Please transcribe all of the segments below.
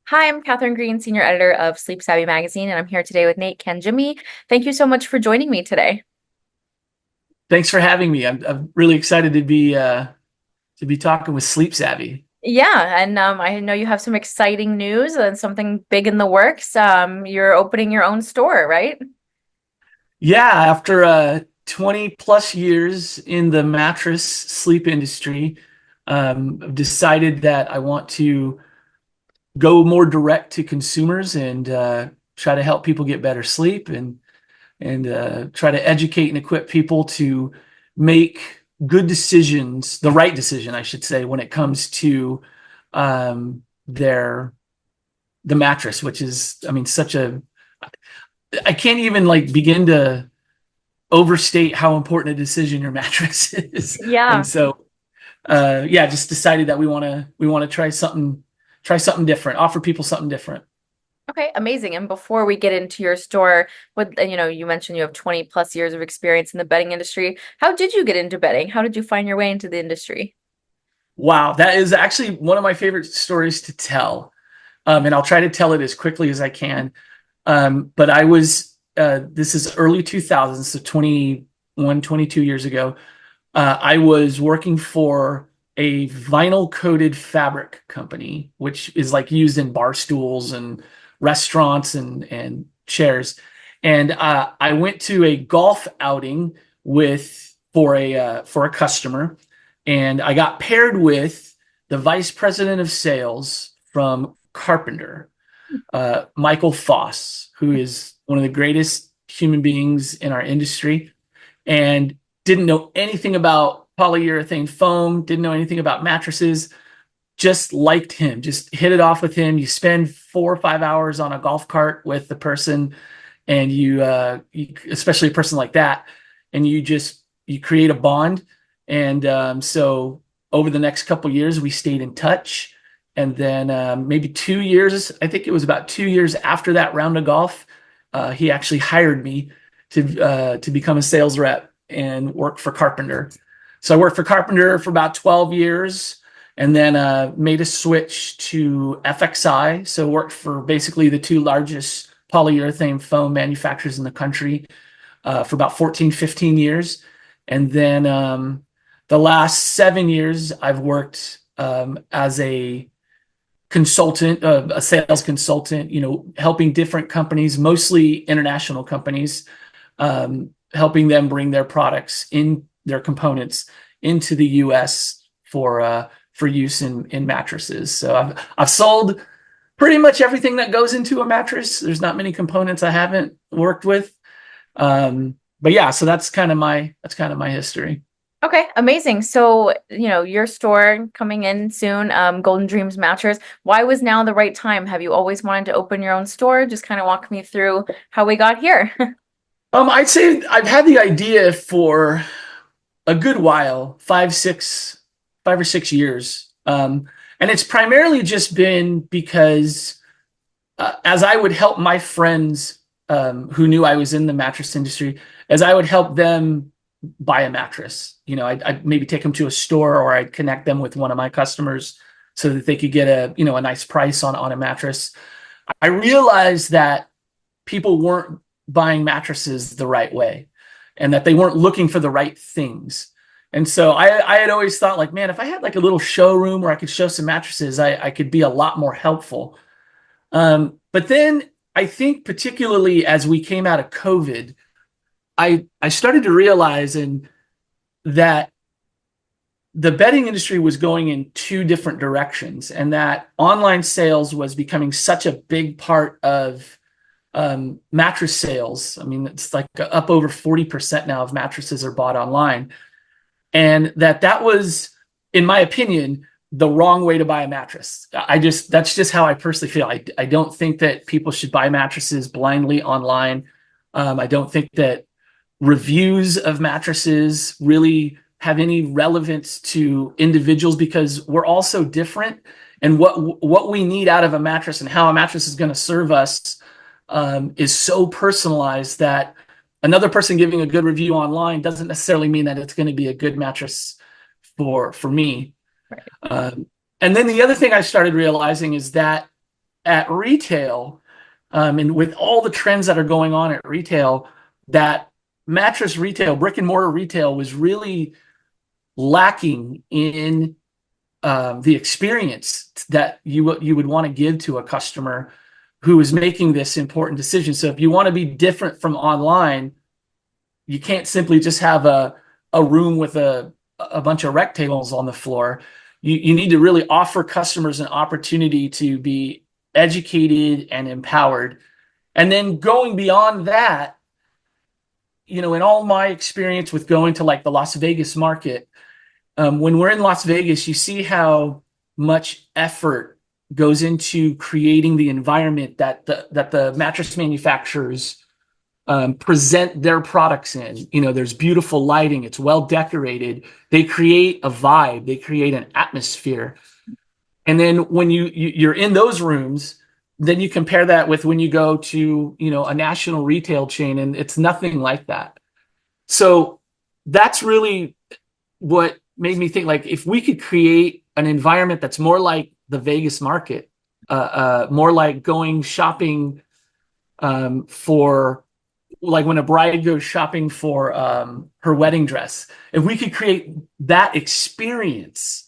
Hi, I'm Kathryn Greene, senior editor of Sleep Savvy magazine, and I'm here today with Nate Cangemi. Thank you so much for joining me today. Thanks for having me. I'm really excited to be talking with Sleep Savvy. Yeah, and I know you have some exciting news and something big in the works. You're opening your own store, right? Yeah, after 20 plus years in the mattress sleep industry, I've decided that I want to go more direct to consumers and try to help people get better sleep and try to educate and equip people to make good decisions, the right decision, I should say, when it comes to their the mattress, which is, I mean, such a I can't even like begin to overstate how important a decision your mattress is. And Yeah. so yeah, just decided that we want to try something different, offer people something different. Okay, amazing. And before we get into your store, you mentioned you have 20 plus years of experience in the bedding industry. How did you get into bedding? How did you find your way into the industry? Wow, that is actually one of my favorite stories to tell. And I'll try to tell it as quickly as I can. But I was this is early 2000s, so 21, 22 years ago. I was working for a vinyl coated fabric company, which is like used in bar stools and restaurants and chairs. And I went to a golf outing with for a customer, and I got paired with the vice president of sales from Carpenter, Michael Foss, who is one of the greatest human beings in our industry, and didn't know anything about polyurethane foam, didn't know anything about mattresses, just liked him, just hit it off with him. You spend 4 or 5 hours on a golf cart with the person, and you especially a person like that, and you create a bond. And so over the next couple of years, we stayed in touch. And then maybe 2 years, I think it was about 2 years after that round of golf, he actually hired me to become a sales rep and work for Carpenter. So I worked for Carpenter for about 12 years and then made a switch to FXI. So worked for basically the two largest polyurethane foam manufacturers in the country for about 14, 15 years. And then the last 7 years, I've worked as a consultant, a sales consultant, helping different companies, mostly international companies, helping them bring their products in their components into the U.S. for use in mattresses. So I've sold pretty much everything that goes into a mattress. There's not many components I haven't worked with. But yeah, so that's kind of my history. Okay, amazing. So, your store coming in soon, Golden Dreams Mattress. Why was now the right time? Have you always wanted to open your own store? Just kind of walk me through how we got here. I'd say I've had the idea for a good while, 5 or 6 years. And it's primarily just been because as I would help my friends who knew I was in the mattress industry, as I would help them buy a mattress, I'd maybe take them to a store, or I'd connect them with one of my customers so that they could get a nice price on a mattress. I realized that people weren't buying mattresses the right way, and that they weren't looking for the right things. And so I had always thought, like, man, if I had like a little showroom where I could show some mattresses, I could be a lot more helpful. But then I think particularly as we came out of COVID, I started to realize that the bedding industry was going in two different directions, and that online sales was becoming such a big part of mattress sales. I mean, it's like up over 40% now of mattresses are bought online. And that was, in my opinion, the wrong way to buy a mattress. That's just how I personally feel. I don't think that people should buy mattresses blindly online. I don't think that reviews of mattresses really have any relevance to individuals, because we're all so different, and what we need out of a mattress and how a mattress is going to serve us is so personalized that another person giving a good review online doesn't necessarily mean that it's going to be a good mattress for me. Right. And then the other thing I started realizing is that at retail, and with all the trends that are going on at retail, that mattress retail, brick and mortar retail, was really lacking in the experience that you would want to give to a customer who is making this important decision. So if you want to be different from online, you can't simply just have a room with a bunch of rectangles on the floor. You need to really offer customers an opportunity to be educated and empowered. And then going beyond that, in all my experience with going to like the Las Vegas market, when we're in Las Vegas, you see how much effort goes into creating the environment that the mattress manufacturers present their products in. There's beautiful lighting, it's well decorated. They create a vibe, they create an atmosphere. And then when you're in those rooms, then you compare that with when you go to a national retail chain, and it's nothing like that. So that's really what made me think, like, if we could create an environment that's more like the Vegas market, more like going shopping for, like when a bride goes shopping for her wedding dress, if we could create that experience,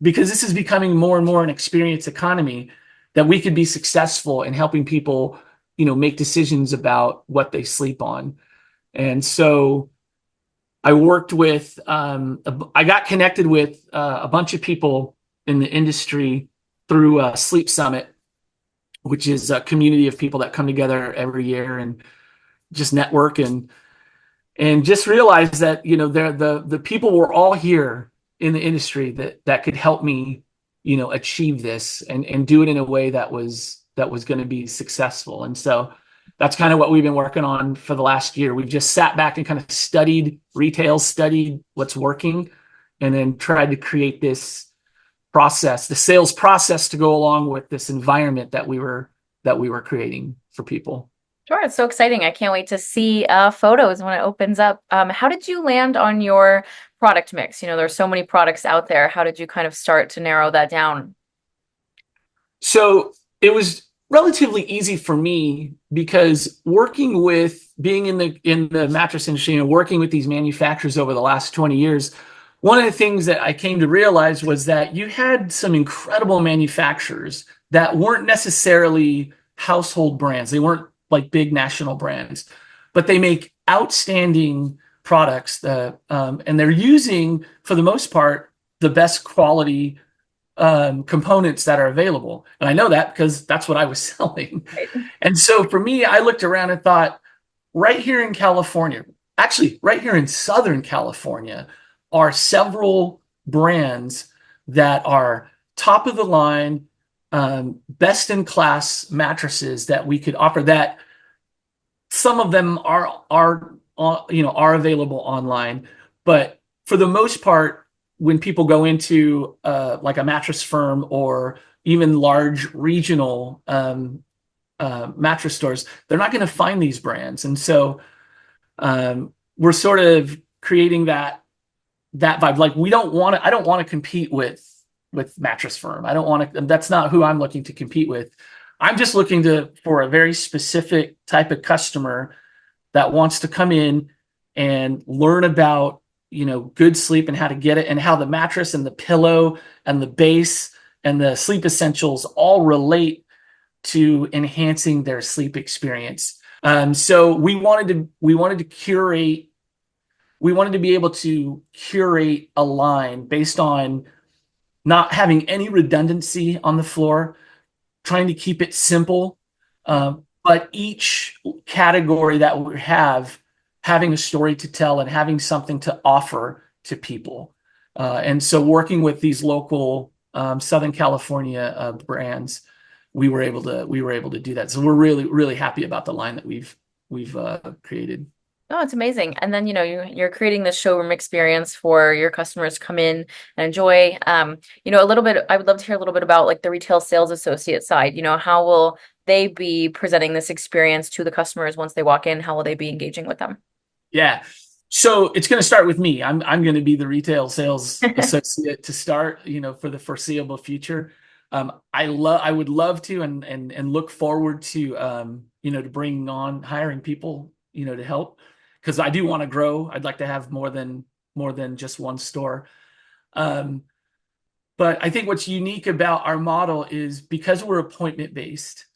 because this is becoming more and more an experience economy, that we could be successful in helping people, make decisions about what they sleep on. And so I worked with, I got connected with a bunch of people in the industry through Sleep Summit, which is a community of people that come together every year and just network and just realize that, the people were all here in the industry that could help me, achieve this and do it in a way that was going to be successful. And so that's kind of what we've been working on for the last year. We've just sat back and kind of studied retail, studied what's working, and then tried to create this process, the sales process, to go along with this environment that we were creating for people. Sure, it's so exciting. I can't wait to see photos when it opens up. How did you land on your product mix? There's so many products out there. How did you kind of start to narrow that down? So it was relatively easy for me, because being in the mattress industry and working with these manufacturers over the last 20 years, one of the things that I came to realize was that you had some incredible manufacturers that weren't necessarily household brands. They weren't like big national brands, but they make outstanding products and they're using, for the most part, the best quality components that are available. And I know that because that's what I was selling. Right. And so for me, I looked around and thought, right here in California, actually right here in Southern California, are several brands that are top of the line, best in class mattresses that we could offer, that some of them are available online, but for the most part, when people go into like a mattress firm or even large regional mattress stores, they're not going to find these brands. And so we're sort of creating that vibe. Like, I don't want to compete with Mattress Firm. I don't want to, that's not who I'm looking to compete with. I'm just looking for a very specific type of customer that wants to come in and learn about, good sleep and how to get it, and how the mattress and the pillow and the base and the sleep essentials all relate to enhancing their sleep experience. So we wanted to curate. We wanted to be able to curate a line based on not having any redundancy on the floor, trying to keep it simple, but each category that we have having a story to tell and having something to offer to people. And so working with these local Southern California brands, we were able to do that. So we're really, really happy about the line that we've created. Oh, it's amazing. And then, you're creating this showroom experience for your customers to come in and enjoy. A little bit, I would love to hear a little bit about like the retail sales associate side. How will they be presenting this experience to the customers once they walk in? How will they be engaging with them? Yeah. So it's going to start with me. I'm going to be the retail sales associate to start, for the foreseeable future. I would love to and look forward to to bringing on hiring people to help, because I do want to grow. I'd like to have more than just one store. Um, but I think what's unique about our model is because we're appointment based,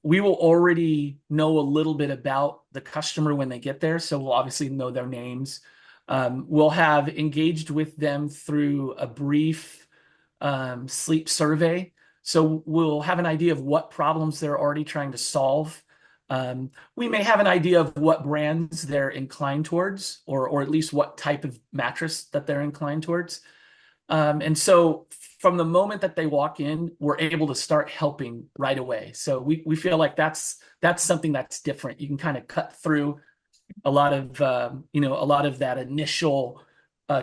we will already know a little bit about the customer when they get there. So we'll obviously know their names. We'll have engaged with them through a brief sleep survey. So we'll have an idea of what problems they're already trying to solve. We may have an idea of what brands they're inclined towards, or at least what type of mattress that they're inclined towards. And so from the moment that they walk in, we're able to start helping right away. So we feel like that's something that's different. You can kind of cut through a lot of that initial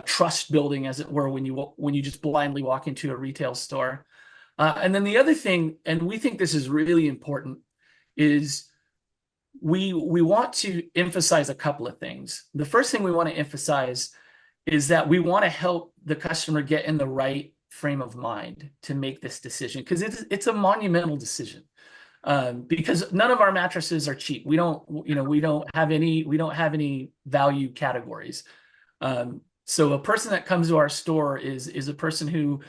trust building, as it were, when you just blindly walk into a retail store. And then the other thing, and we think this is really important, is we want to emphasize a couple of things. The first thing we want to emphasize is that we want to help the customer get in the right frame of mind to make this decision, because it's a monumental decision. Because none of our mattresses are cheap. We don't have any value categories. So a person that comes to our store is a person who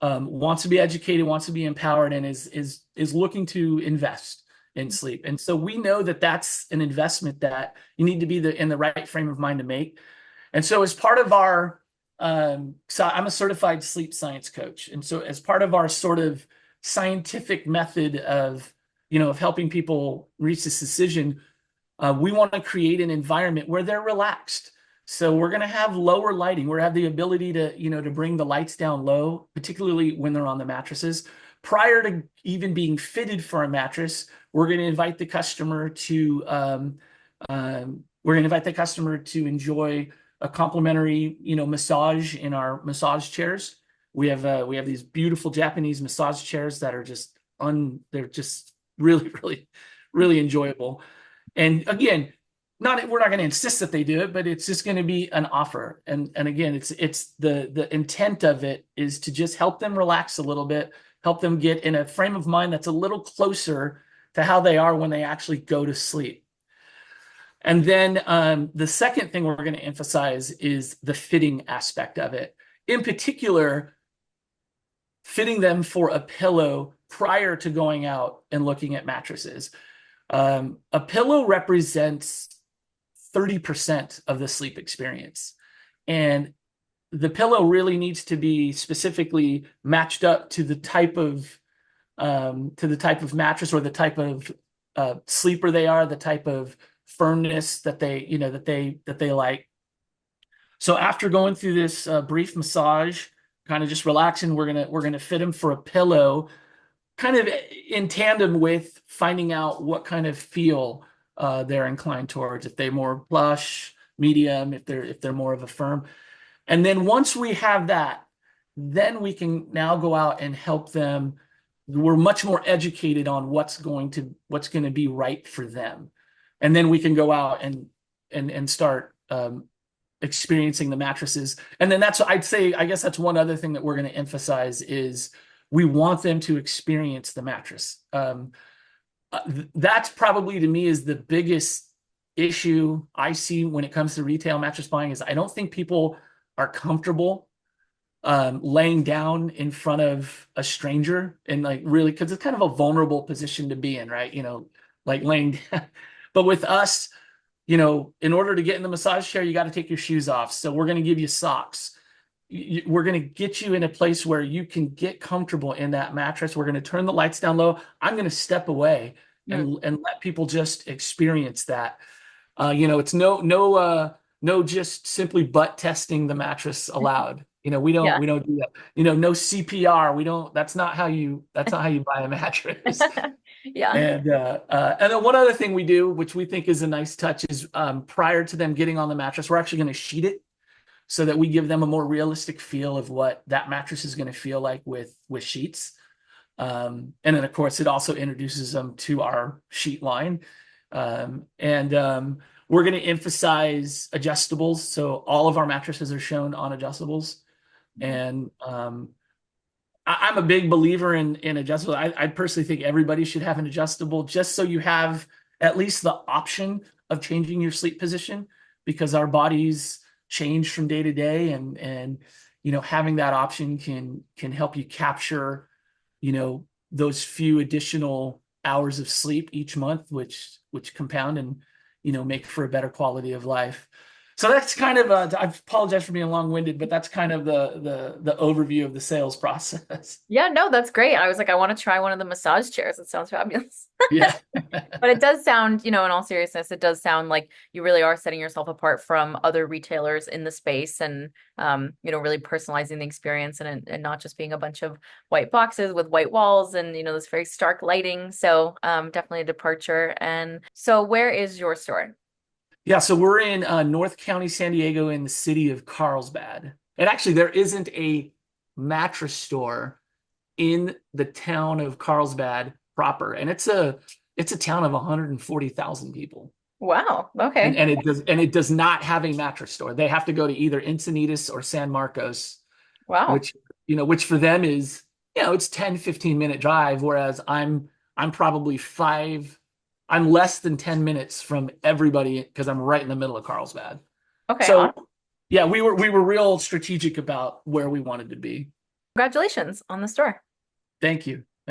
wants to be educated, wants to be empowered, and is looking to invest in sleep. And so we know that that's an investment that you need to be in the right frame of mind to make. And so as part of our, so I'm a certified sleep science coach. And so as part of our sort of scientific method of helping people reach this decision, we want to create an environment where they're relaxed. So we're going to have lower lighting. We're going to have the ability to bring the lights down low, particularly when they're on the mattresses. Prior to even being fitted for a mattress, we're going to invite the customer to enjoy a complimentary, massage in our massage chairs. We have these beautiful Japanese massage chairs that are they're just really, really, really enjoyable. And again, we're not going to insist that they do it, but it's just going to be an offer. And again, it's the intent of it is to just help them relax a little bit, help them get in a frame of mind that's a little closer to how they are when they actually go to sleep. And then the second thing we're going to emphasize is the fitting aspect of it. In particular, fitting them for a pillow prior to going out and looking at mattresses. A pillow represents 30% of the sleep experience. And the pillow really needs to be specifically matched up to the type of mattress, or the type of sleeper they are, the type of firmness that they like. So after going through this brief massage, kind of just relaxing, we're gonna fit them for a pillow, kind of in tandem with finding out what kind of feel they're inclined towards. If they're more plush, medium, if they're more of a firm. And then once we have that, then we can now go out and help them. We're much more educated on what's going to be right for them. And then we can go out and start experiencing the mattresses. And then I guess that's one other thing that we're going to emphasize is we want them to experience the mattress. That's probably, to me, is the biggest issue I see when it comes to retail mattress buying. Is I don't think people are comfortable laying down in front of a stranger, and like really, because it's kind of a vulnerable position to be in, right? Like laying down. But with us, in order to get in the massage chair, you got to take your shoes off. So we're going to give you socks. We're going to get you in a place where you can get comfortable in that mattress. We're going to turn the lights down low. I'm going to step away and let people just experience that. It's no just simply butt testing the mattress allowed. Yeah. We don't do that. No CPR. That's not how you buy a mattress. Yeah. And then one other thing we do, which we think is a nice touch, is prior to them getting on the mattress, we're actually going to sheet it so that we give them a more realistic feel of what that mattress is going to feel like with sheets. And then, of course, it also introduces them to our sheet line. And we're going to emphasize adjustables. So all of our mattresses are shown on adjustables. And I'm a big believer in adjustable. I personally think everybody should have an adjustable just so you have at least the option of changing your sleep position because our bodies change from day to day and having that option can help you capture, those few additional hours of sleep each month, which compound and, make for a better quality of life. So that's kind of I apologize for being long-winded, but that's kind of the overview of the sales process. Yeah, no, that's great. I was like, I want to try one of the massage chairs. It sounds fabulous. Yeah. But it does sound, in all seriousness, it does sound like you really are setting yourself apart from other retailers in the space and, really personalizing the experience and not just being a bunch of white boxes with white walls and, this very stark lighting. So, definitely a departure. And so where is your store? Yeah, so we're in North County, San Diego, in the city of Carlsbad. And actually, there isn't a mattress store in the town of Carlsbad proper, and it's a town of 140,000 people. Wow. And Okay. and it does not have a mattress store. They have to go to either Encinitas or San Marcos, Wow. which for them is, it's 10-15 minute drive, whereas I'm probably I'm less than 10 minutes from everybody because I'm right in the middle of Carlsbad. Okay. So Awesome. yeah, we were real strategic about where we wanted to be. Congratulations on the store. Thank you.